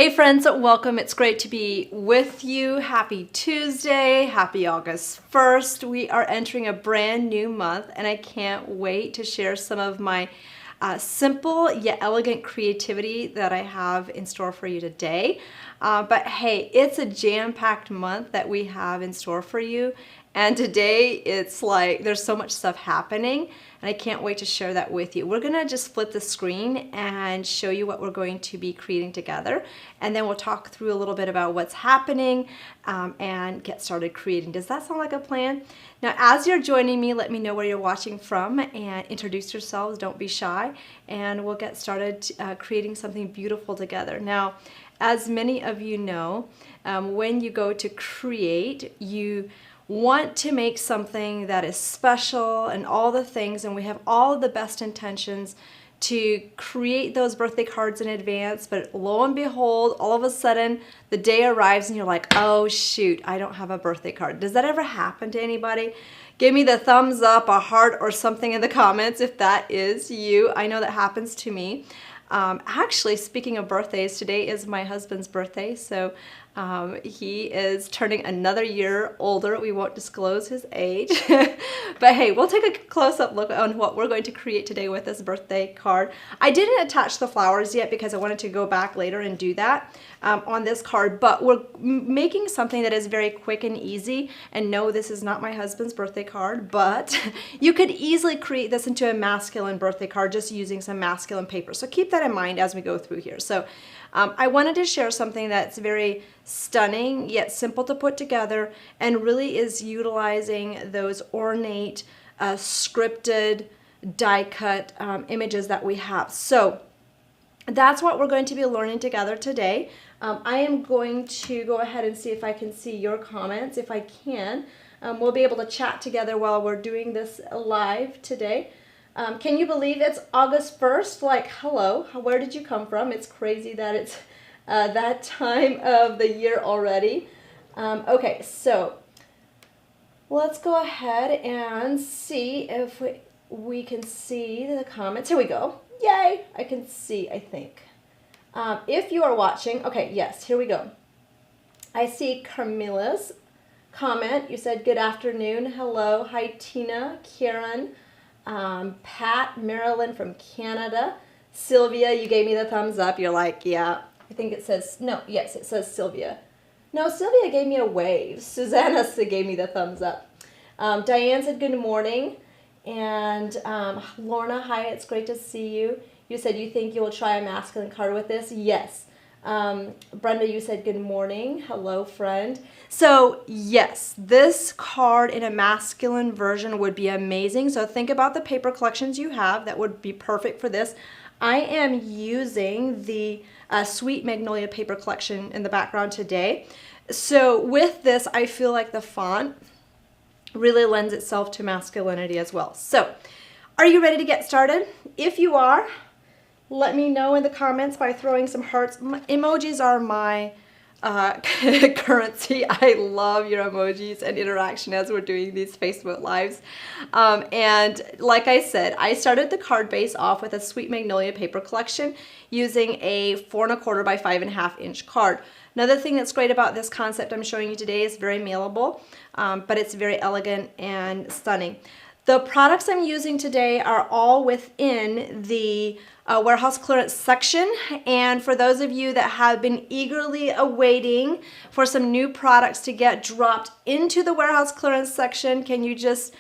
Hey friends, welcome. It's great to be with you. Happy Tuesday, happy August 1st. We are entering a brand new month and I can't wait to share some of my simple yet elegant creativity that I have in store for you today. But hey, it's a jam-packed month that we have in store for you. And today it's like there's so much stuff happening and I can't wait to share that with you. We're gonna just flip the screen and show you what we're going to be creating together. And then we'll talk through a little bit about what's happening and get started creating. Does that sound like a plan? Now, as you're joining me, let me know where you're watching from and introduce yourselves. Don't be shy. And we'll get started creating something beautiful together. Now, as many of you know, when you go to create, you want to make something that is special and all the things, and we have all of the best intentions to create those birthday cards in advance, but lo and behold, all of a sudden the day arrives and you're like, oh shoot, I don't have a birthday card. Does that ever happen to anybody? Give me the thumbs up, a heart, or something in the comments if that is you. I know that happens to me. Actually, speaking of birthdays, today is my husband's birthday, so he is turning another year older. We won't disclose his age, but hey, we'll take a close-up look on what we're going to create today with this birthday card. I didn't attach the flowers yet because I wanted to go back later and do that on this card, but we're making something that is very quick and easy. And no, this is not my husband's birthday card, but you could easily create this into a masculine birthday card just using some masculine paper. So keep that in mind as we go through here. So I wanted to share something that's very stunning yet simple to put together and really is utilizing those ornate, scripted, die-cut images that we have. So that's what we're going to be learning together today. I am going to go ahead and see if I can see your comments. If I can, we'll be able to chat together while we're doing this live today. Can you believe it's August 1st? Like, hello, where did you come from? It's crazy that it's that time of the year already. Okay, so let's go ahead and see if we can see the comments. Here we go. Yay, I can see, I think. If you are watching, okay, yes, here we go. I see Carmilla's comment. You said, good afternoon, hello. Hi, Tina, Karen. Pat, Marilyn from Canada. Sylvia, you gave me the thumbs up. You're like, yeah, I think it says, no, yes, it says Sylvia. No, Sylvia gave me a wave. Susanna gave me the thumbs up. Diane said, good morning. And Lorna, hi, it's great to see you. You said you think you will try a masculine card with this? Yes. Brenda, you said good morning. Hello, friend. So yes, this card in a masculine version would be amazing. So think about the paper collections you have that would be perfect for this. I am using the Sweet Magnolia paper collection in the background today. So with this, I feel like the font really lends itself to masculinity as well. So are you ready to get started? If you are, let me know in the comments by throwing some hearts. Emojis are my currency. I love your emojis and interaction as we're doing these Facebook Lives. And like I said, I started the card base off with a Sweet Magnolia paper collection using a 4 1/4 by 5 1/2 inch card. Another thing that's great about this concept I'm showing you today is very mailable, but it's very elegant and stunning. The products I'm using today are all within the warehouse clearance section, and for those of you that have been eagerly awaiting for some new products to get dropped into the warehouse clearance section, can you just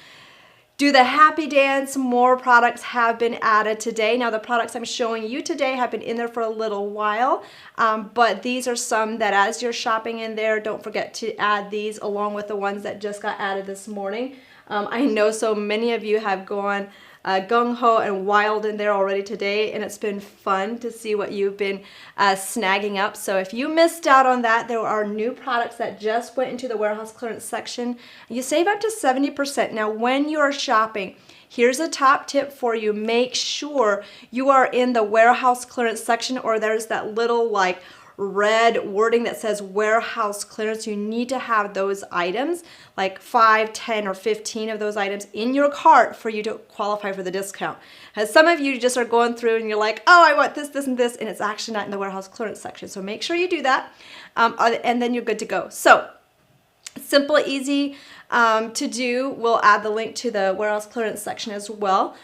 do the happy dance? More products have been added today. Now the products I'm showing you today have been in there for a little while, but these are some that as you're shopping in there, don't forget to add these along with the ones that just got added this morning. I know so many of you have gone gung-ho and wild in there already today, and it's been fun to see what you've been snagging up. So if you missed out on that, there are new products that just went into the warehouse clearance section. You save up to 70%. Now when you're shopping, here's a top tip for you. Make sure you are in the warehouse clearance section, or there's that little like red wording that says warehouse clearance. You need to have those items, like 5, 10, or 15 of those items in your cart for you to qualify for the discount. As some of you just are going through and you're like, oh, I want this, this, and this, and it's actually not in the warehouse clearance section. So make sure you do that, and then you're good to go. So simple, easy to do. We'll add the link to the warehouse clearance section as well.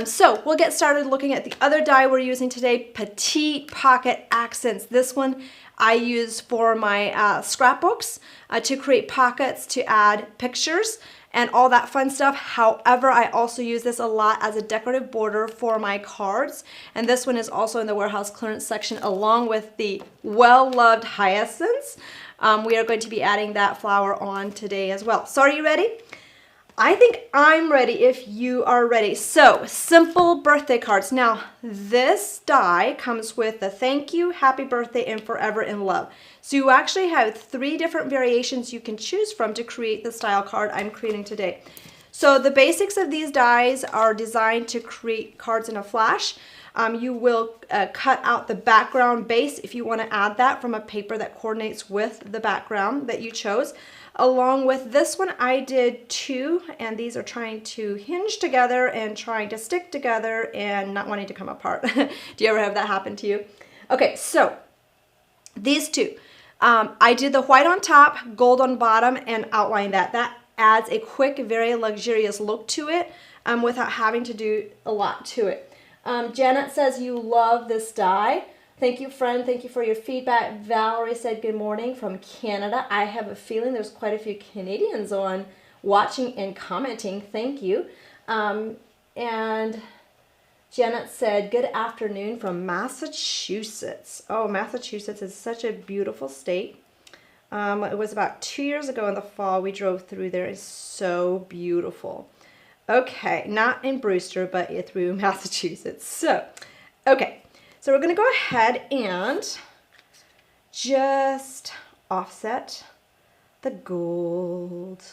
So we'll get started looking at the other die we're using today, Petite Pocket Accents. This one I use for my scrapbooks to create pockets to add pictures and all that fun stuff. However, I also use this a lot as a decorative border for my cards. And this one is also in the warehouse clearance section along with the well-loved hyacinths. We are going to be adding that flower on today as well. So are you ready? I think I'm ready if you are ready. So, simple birthday cards. Now, this die comes with the thank you, happy birthday, and forever in love. So you actually have 3 different variations you can choose from to create the style card I'm creating today. So the basics of these dies are designed to create cards in a flash. You will cut out the background base if you want to add that from a paper that coordinates with the background that you chose. Along with this one, I did 2, and these are trying to hinge together and trying to stick together and not wanting to come apart. Do you ever have that happen to you? Okay, so these 2. I did the white on top, gold on bottom, and outline that. That adds a quick, very luxurious look to it without having to do a lot to it. Janet says you love this die. Thank you, friend. Thank you for your feedback. Valerie said good morning from Canada. I have a feeling there's quite a few Canadians on watching and commenting. Thank you. And Janet said good afternoon from Massachusetts. Oh, Massachusetts is such a beautiful state. It was about 2 years ago in the fall we drove through there. It's so beautiful. Okay, not in Brewster, but through Massachusetts. So, okay. So we're going to go ahead and just offset the gold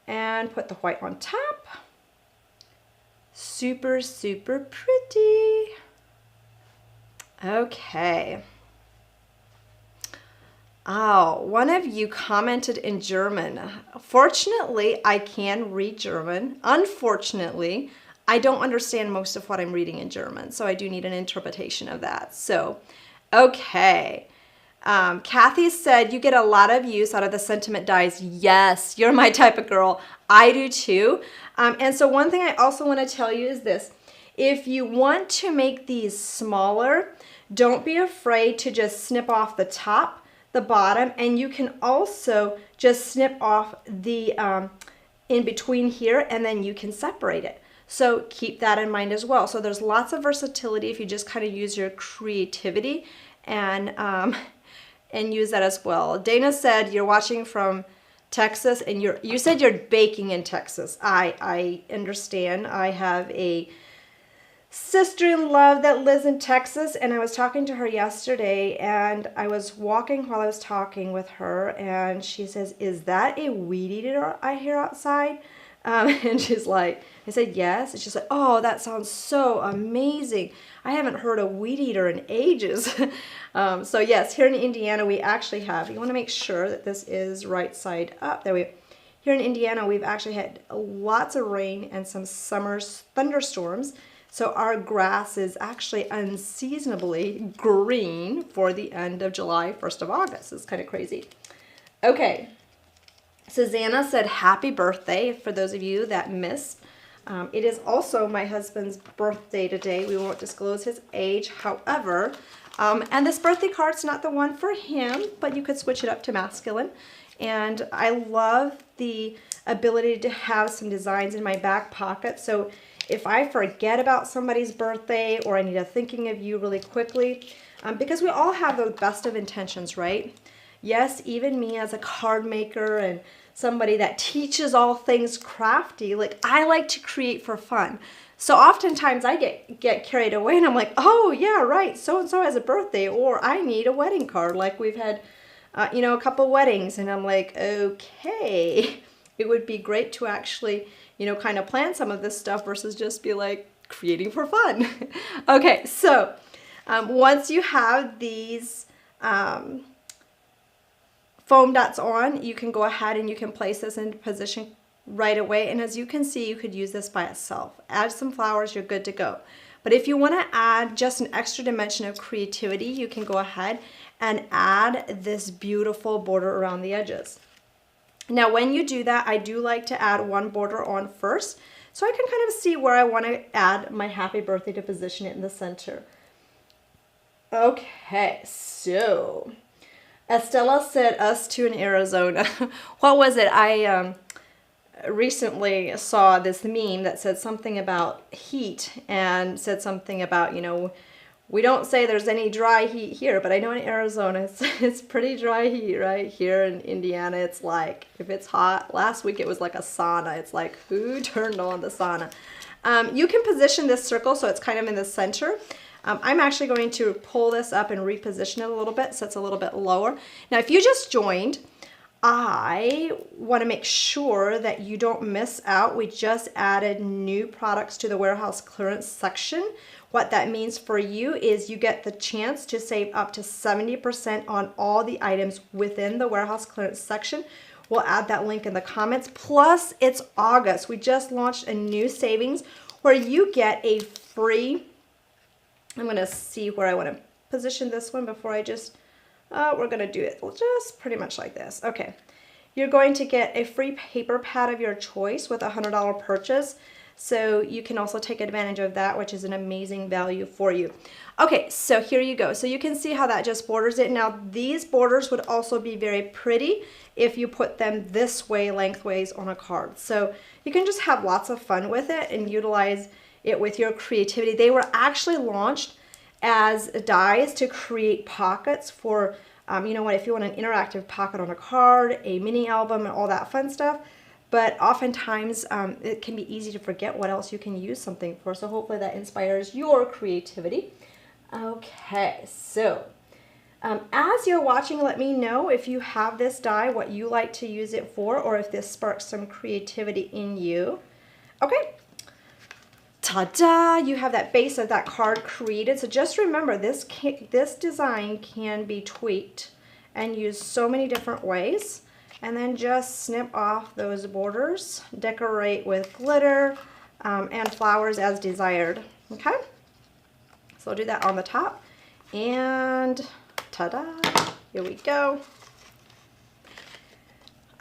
and put the white on top. Super, super pretty. Okay. Oh, one of you commented in German. Fortunately, I can read German. Unfortunately, I don't understand most of what I'm reading in German, so I do need an interpretation of that. So, okay. Kathy said, you get a lot of use out of the sentiment dies. Yes, you're my type of girl. I do too. And so one thing I also want to tell you is this. If you want to make these smaller, don't be afraid to just snip off the top, the bottom, and you can also just snip off the in between here, and then you can separate it. So keep that in mind as well. So there's lots of versatility if you just kind of use your creativity and use that as well. Dana said you're watching from Texas, and you said you're baking in Texas. I understand. I have a sister-in-law that lives in Texas, and I was talking to her yesterday, and I was walking while I was talking with her, and she says, is that a weed eater I hear outside? And she's like, I said, yes. And she's like, oh, that sounds so amazing. I haven't heard a weed eater in ages. So yes, here in Indiana, we actually have, you want to make sure that this is right side up. There we go. Here in Indiana, we've actually had lots of rain and some summer thunderstorms. So our grass is actually unseasonably green for the end of July, 1st of August. It's kind of crazy. Okay. Susanna said happy birthday for those of you that missed. It is also my husband's birthday today. We won't disclose his age. However, and this birthday card's not the one for him, but you could switch it up to masculine. And I love the ability to have some designs in my back pocket. So if I forget about somebody's birthday or I need a thinking of you really quickly, because we all have the best of intentions, right? Yes, even me as a card maker and somebody that teaches all things crafty, like I like to create for fun. So oftentimes I get carried away and I'm like, oh yeah, right, so-and-so has a birthday, or I need a wedding card. Like we've had, a couple weddings, and I'm like, okay, it would be great to actually, kind of plan some of this stuff versus just be like creating for fun. Okay, so once you have these foam dots on, you can go ahead and you can place this into position right away. And as you can see, you could use this by itself. Add some flowers, you're good to go. But if you want to add just an extra dimension of creativity, you can go ahead and add this beautiful border around the edges. Now, when you do that, I do like to add one border on first, so I can kind of see where I want to add my happy birthday to position it in the center. Okay, so Estella said us too in Arizona. What was it? I recently saw this meme that said something about heat and said something about, you know, we don't say there's any dry heat here, but I know in Arizona it's pretty dry heat, right? Here in Indiana, it's like, if it's hot, last week it was like a sauna. It's like, who turned on the sauna? You can position this circle so it's kind of in the center. I'm actually going to pull this up and reposition it a little bit so it's a little bit lower. Now, if you just joined, I want to make sure that you don't miss out. We just added new products to the warehouse clearance section. What that means for you is you get the chance to save up to 70% on all the items within the warehouse clearance section. We'll add that link in the comments. Plus, it's August. We just launched a new savings where you get a free, I'm going to see where I want to position this one before I just, we're going to do it just pretty much like this. Okay. You're going to get a free paper pad of your choice with a $100 purchase. So you can also take advantage of that, which is an amazing value for you. Okay, so here you go. So you can see how that just borders it. Now, these borders would also be very pretty if you put them this way, lengthways on a card. So you can just have lots of fun with it and utilize it with your creativity. They were actually launched as dies to create pockets for, you know what, if you want an interactive pocket on a card, a mini album, and all that fun stuff. But oftentimes it can be easy to forget what else you can use something for. So hopefully that inspires your creativity. Okay, so as you're watching, let me know if you have this die, what you like to use it for, or if this sparks some creativity in you. Okay, ta-da! You have that base of that card created. So just remember, this design can be tweaked and used so many different ways. And then just snip off those borders, decorate with glitter and flowers as desired, okay? So I'll do that on the top, and ta-da, here we go.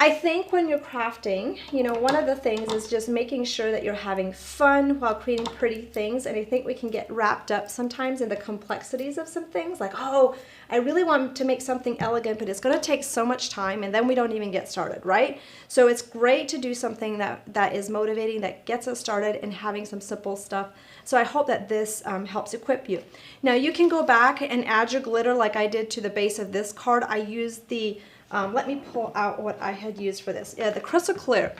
I think when you're crafting, you know, one of the things is just making sure that you're having fun while creating pretty things. And I think we can get wrapped up sometimes in the complexities of some things, like, oh, I really want to make something elegant, but it's going to take so much time, and then we don't even get started, right? So it's great to do something that is motivating, that gets us started, and having some simple stuff. So I hope that this helps equip you. Now you can go back and add your glitter like I did to the base of this card. I used the let me pull out what I had used for this. Yeah, the Crystal Clear.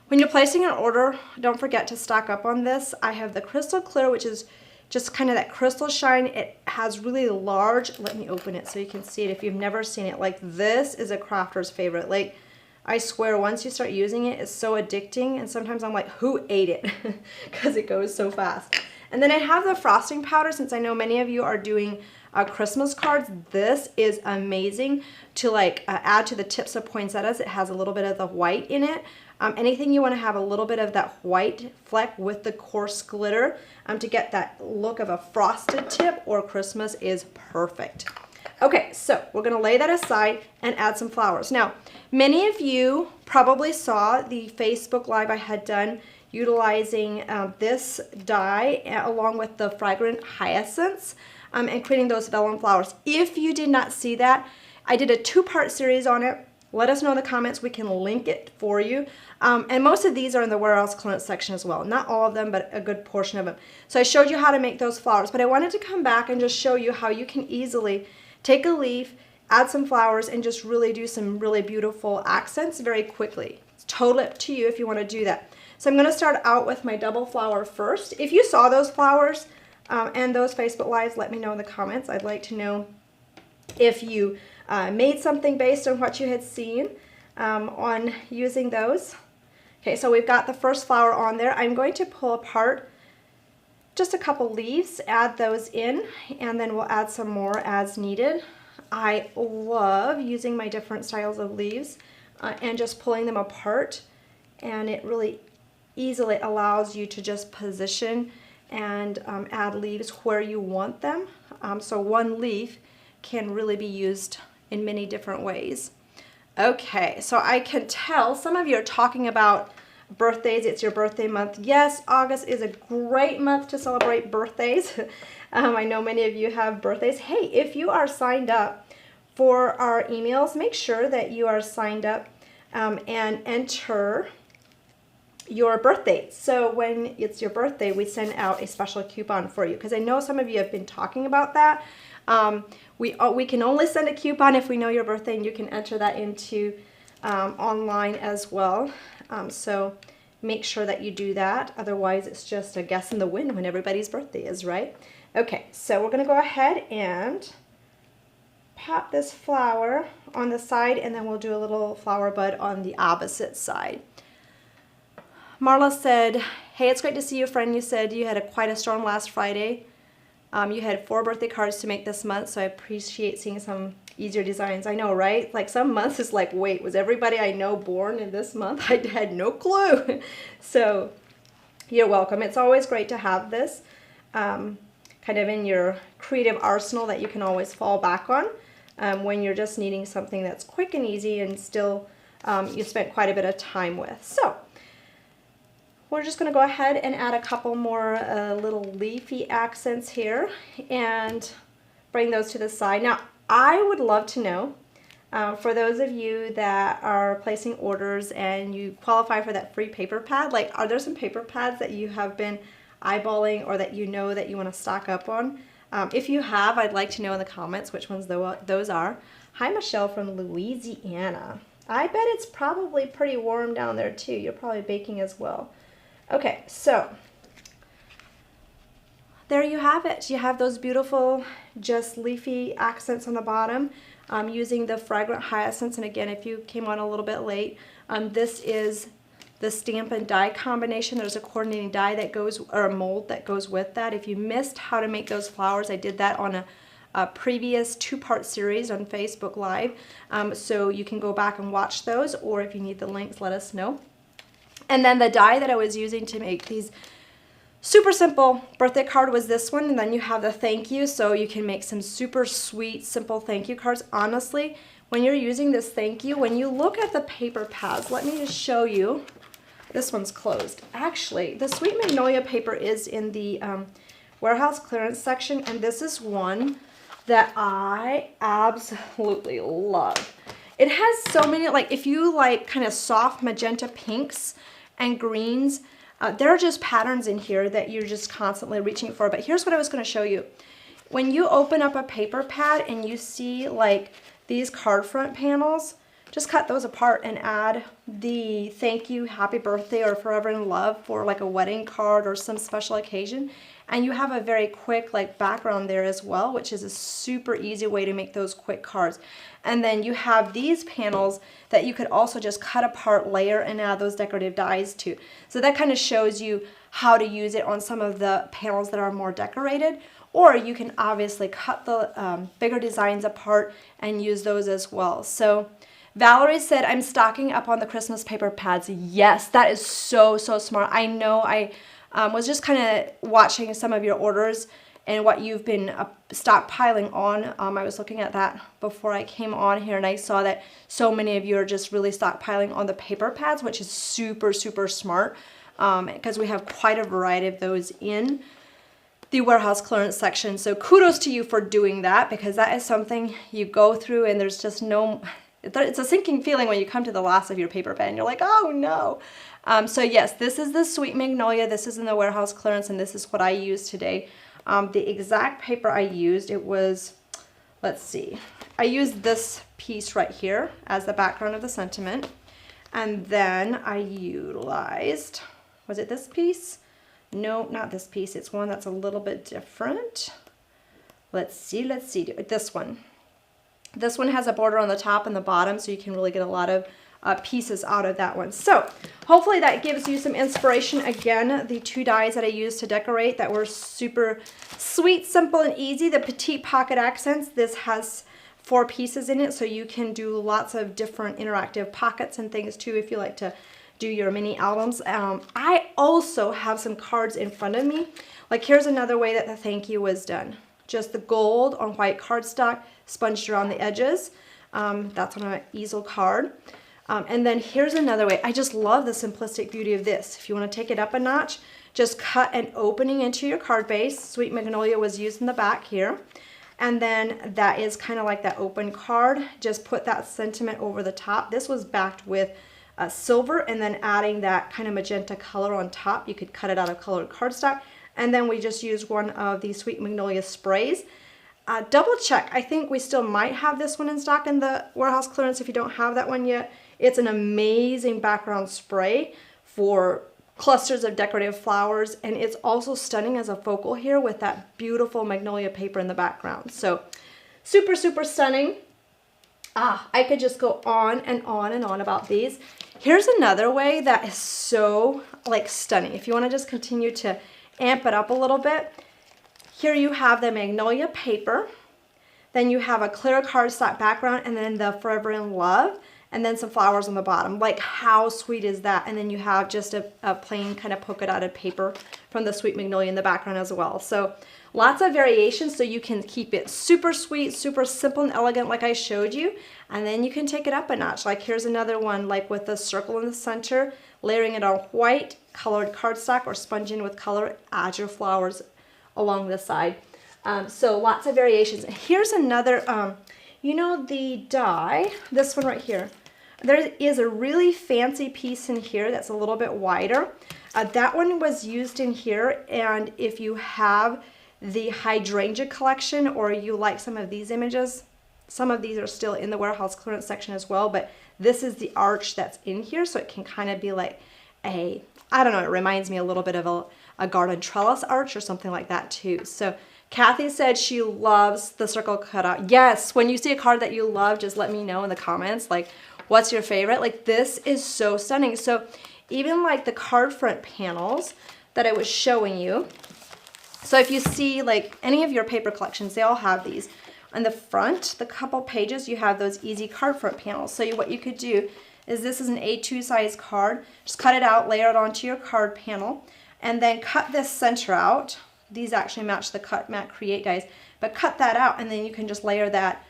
When you're placing an order, don't forget to stock up on this. I have the Crystal Clear, which is just kind of that crystal shine. It has really large, let me open it so you can see it if you've never seen it. Like, this is a crafter's favorite. Like, I swear, once you start using it, it's so addicting, and sometimes I'm like, who ate it? Because it goes so fast. And then I have the frosting powder, since I know many of you are doing Christmas cards. This is amazing to like add to the tips of poinsettias. It has a little bit of the white in it. Anything you want to have a little bit of that white fleck with the coarse glitter to get that look of a frosted tip or Christmas is perfect. Okay, so we're going to lay that aside and add some flowers. Now, many of you probably saw the Facebook Live I had done utilizing this die along with the fragrant hyacinths and creating those vellum flowers. If you did not see that, I did a two-part series on it. Let us know in the comments. We can link it for you. And most of these are in the warehouse clearance section as well. Not all of them, but a good portion of them. So I showed you how to make those flowers, but I wanted to come back and just show you how you can easily take a leaf, add some flowers, and just really do some really beautiful accents very quickly. It's totally up to you if you want to do that. So I'm going to start out with my double flower first. If you saw those flowers and those Facebook Lives, let me know in the comments. I'd like to know if you made something based on what you had seen on using those. Okay, so we've got the first flower on there. I'm going to pull apart just a couple leaves, add those in, and then we'll add some more as needed. I love using my different styles of leaves and just pulling them apart, and it really easily allows you to just position and add leaves where you want them. So one leaf can really be used in many different ways. Okay, so I can tell some of you are talking about birthdays. It's your birthday month. Yes, August is a great month to celebrate birthdays. I know many of you have birthdays. Hey, if you are signed up for our emails, make sure that you are signed up and enter your birthday. So when it's your birthday, we send out a special coupon for you, because I know some of you have been talking about that. We can only send a coupon if we know your birthday, and you can enter that into online as well. So make sure that you do that. Otherwise, it's just a guess in the wind when everybody's birthday is, right? Okay, so we're going to go ahead and pop this flower on the side, and then we'll do a little flower bud on the opposite side. Marla said, hey, it's great to see you, friend. You said you had quite a storm last Friday. You had 4 birthday cards to make this month, so I appreciate seeing some easier designs. I know, right? Like some months it's like, wait, was everybody I know born in this month? I had no clue. So you're welcome. It's always great to have this kind of in your creative arsenal that you can always fall back on when you're just needing something that's quick and easy and still you spent quite a bit of time with. So we're just going to go ahead and add a couple more little leafy accents here and bring those to the side. Now, I would love to know, for those of you that are placing orders and you qualify for that free paper pad, like, are there some paper pads that you have been eyeballing or that you know that you want to stock up on? If you have, I'd like to know in the comments which ones those are. Hi, Michelle from Louisiana. I bet it's probably pretty warm down there too. You're probably baking as well. Okay, so there you have it. You have those beautiful just leafy accents on the bottom using the fragrant hyacinths. And again, if you came on a little bit late, this is the Stampin' Die combination. There's a coordinating die that goes, or a mold that goes with that. If you missed how to make those flowers, I did that on a previous 2-part series on Facebook Live. So you can go back and watch those, or if you need the links, let us know. And then the die that I was using to make these super simple birthday card was this one, and then you have the thank you, so you can make some super sweet, simple thank you cards. Honestly, when you're using this thank you, when you look at the paper pads, let me just show you. This one's closed. Actually, the Sweet Magnolia paper is in the warehouse clearance section, and this is one that I absolutely love. It has so many, like, if you like kind of soft magenta pinks and greens, there are just patterns in here that you're just constantly reaching for. But here's what I was going to show you. When you open up a paper pad and you see like these card front panels, just cut those apart and add the thank you, happy birthday, or forever in love for like a wedding card or some special occasion. And you have a very quick like background there as well, which is a super easy way to make those quick cards. And then you have these panels that you could also just cut apart, layer, and add those decorative dies to. So that kind of shows you how to use it on some of the panels that are more decorated. Or you can obviously cut the bigger designs apart and use those as well. So Valerie said, I'm stocking up on the Christmas paper pads. Yes, that is so, so smart. I know I was just kind of watching some of your orders and what you've been stockpiling on. I was looking at that before I came on here, and I saw that so many of you are just really stockpiling on the paper pads, which is super, super smart because we have quite a variety of those in the warehouse clearance section. So kudos to you for doing that, because that is something you go through and there's just no, it's a sinking feeling when you come to the last of your paper pad and you're like, oh no. So yes, this is the Sweet Magnolia. This is in the warehouse clearance, and this is what I used today. The exact paper I used, it was, let's see, I used this piece right here as the background of the sentiment. And then I utilized, was it this piece? No, not this piece. It's one that's a little bit different. Let's see, this one. This one has a border on the top and the bottom, so you can really get a lot of pieces out of that one. So hopefully that gives you some inspiration. Again, the 2 dies that I used to decorate that were super sweet, simple, and easy. The petite pocket accents. This has 4 pieces in it, so you can do lots of different interactive pockets and things too if you like to do your mini albums. I also have some cards in front of me. Like here's another way that the thank you was done. Just the gold on white cardstock, sponged around the edges. That's on an easel card. And then here's another way. I just love the simplistic beauty of this. If you want to take it up a notch, just cut an opening into your card base. Sweet Magnolia was used in the back here. And then that is kind of like that open card. Just put that sentiment over the top. This was backed with silver and then adding that kind of magenta color on top. You could cut it out of colored cardstock. And then we just used one of these Sweet Magnolia sprays. Double check. I think we still might have this one in stock in the warehouse clearance if you don't have that one yet. It's an amazing background spray for clusters of decorative flowers, and it's also stunning as a focal here with that beautiful magnolia paper in the background. So super, super stunning. I could just go on and on and on about these. Here's another way that is so like stunning. If you want to just continue to amp it up a little bit, here you have the magnolia paper, then you have a clear cardstock background, and then the Forever in Love, and then some flowers on the bottom. Like how sweet is that? And then you have just a plain kind of polka dotted paper from the Sweet Magnolia in the background as well. So lots of variations, so you can keep it super sweet, super simple and elegant like I showed you, and then you can take it up a notch. Like here's another one like with the circle in the center, layering it on white colored cardstock or sponging with color, add your flowers along the side. So lots of variations. Here's another, you know the die, this one right here. There is a really fancy piece in here that's a little bit wider. That one was used in here, and if you have the hydrangea collection or you like some of these images, some of these are still in the warehouse clearance section as well, but this is the arch that's in here, so it can kind of be like a, I don't know, it reminds me a little bit of a garden trellis arch or something like that too. So Kathy said she loves the circle cutout. Yes, when you see a card that you love, just let me know in the comments, like what's your favorite? Like this is so stunning. So even like the card front panels that I was showing you. So if you see like any of your paper collections, they all have these. On the front, the couple pages, you have those easy card front panels. So what you could do is, this is an A2 size card. Just cut it out, layer it onto your card panel, and then cut this center out. These actually match the Cut Mat Create dies, but cut that out, and then you can just layer that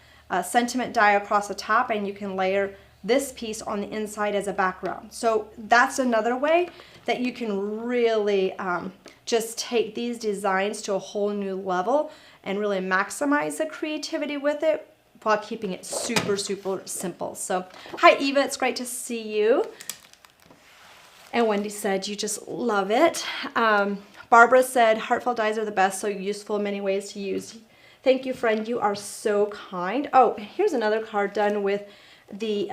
sentiment die across the top, and you can layer this piece on the inside as a background. So that's another way that you can really just take these designs to a whole new level and really maximize the creativity with it while keeping it super, super simple. So hi Eva, it's great to see you. And Wendy said you just love it. Barbara said heartfelt dies are the best, so useful in many ways to use. Thank you, friend, you are so kind. Oh, here's another card done with the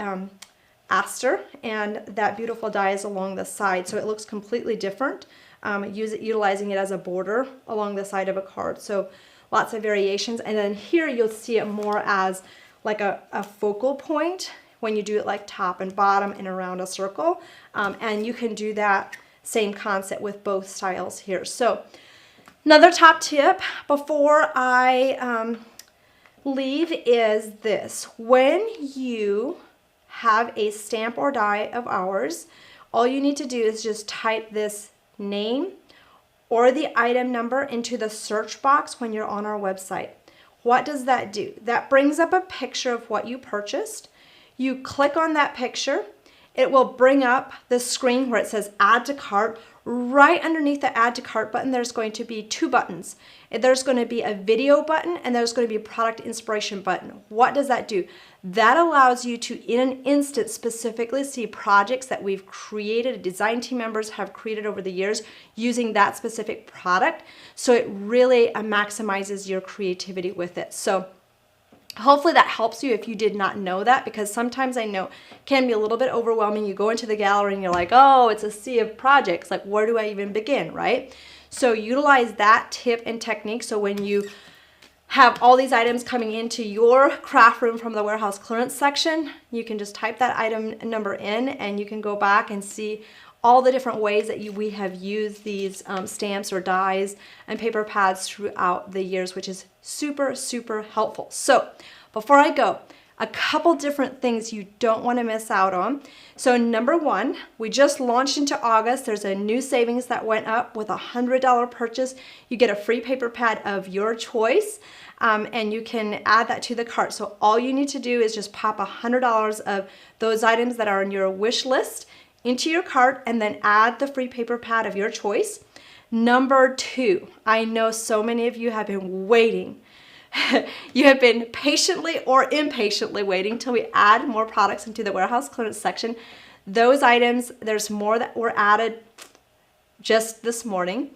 aster, and that beautiful die is along the side, so it looks completely different. Utilizing it as a border along the side of a card. So lots of variations. And then here you'll see it more as like a focal point when you do it like top and bottom and around a circle. And you can do that same concept with both styles here. So another top tip before I leave is this. When you have a stamp or die of ours, all you need to do is just type this name or the item number into the search box when you're on our website. What does that do? That brings up a picture of what you purchased. You click on that picture, it will bring up the screen where it says add to cart. Right underneath the add to cart button, there's going to be 2 buttons. There's going to be a video button and there's going to be a product inspiration button. What does that do? That allows you to, in an instant, specifically see projects that we've created, design team members have created over the years using that specific product. So it really maximizes your creativity with it. So hopefully that helps you if you did not know that, because sometimes I know it can be a little bit overwhelming. You go into the gallery and you're like, oh, it's a sea of projects. Like, where do I even begin, right? So utilize that tip and technique. So when you have all these items coming into your craft room from the warehouse clearance section, you can just type that item number in and you can go back and see all the different ways that we have used these stamps or dies and paper pads throughout the years, which is super, super helpful. So Before I go, a couple different things you don't want to miss out on. So number one, we just launched into August. There's a new savings that went up with a $100 purchase. You get a free paper pad of your choice, and you can add that to the cart. So all you need to do is just pop $100 of those items that are on your wish list into your cart and then add the free paper pad of your choice. Number two, I know so many of you have been waiting. You have been patiently or impatiently waiting till we add more products into the warehouse clearance section. Those items, there's more that were added just this morning.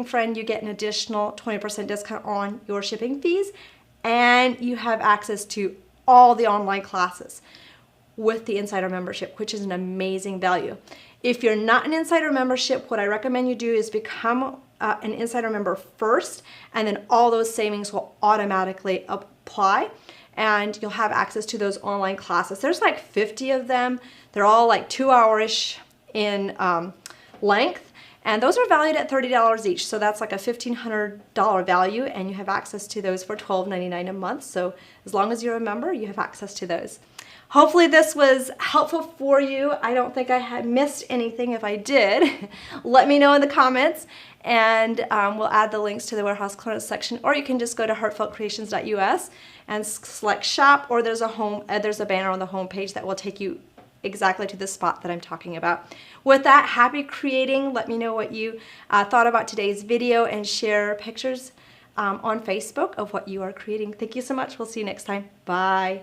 Friend, you get an additional 20% discount on your shipping fees, and you have access to all the online classes with the Insider membership, which is an amazing value. If you're not an Insider membership, what I recommend you do is become an Insider member first, and then all those savings will automatically apply, and you'll have access to those online classes. There's like 50 of them. They're all like 2-hour-ish in length, and those are valued at $30 each. So that's like a $1,500 value, and you have access to those for $12.99 a month. So as long as you're a member, you have access to those. Hopefully this was helpful for you. I don't think I had missed anything. If I did, let me know in the comments, and we'll add the links to the warehouse clearance section, or you can just go to heartfeltcreations.us and select shop, or there's a banner on the home page that will take you exactly to the spot that I'm talking about. With that, happy creating. Let me know what you thought about today's video, and share pictures on Facebook of what you are creating. Thank you so much. We'll see you next time. Bye.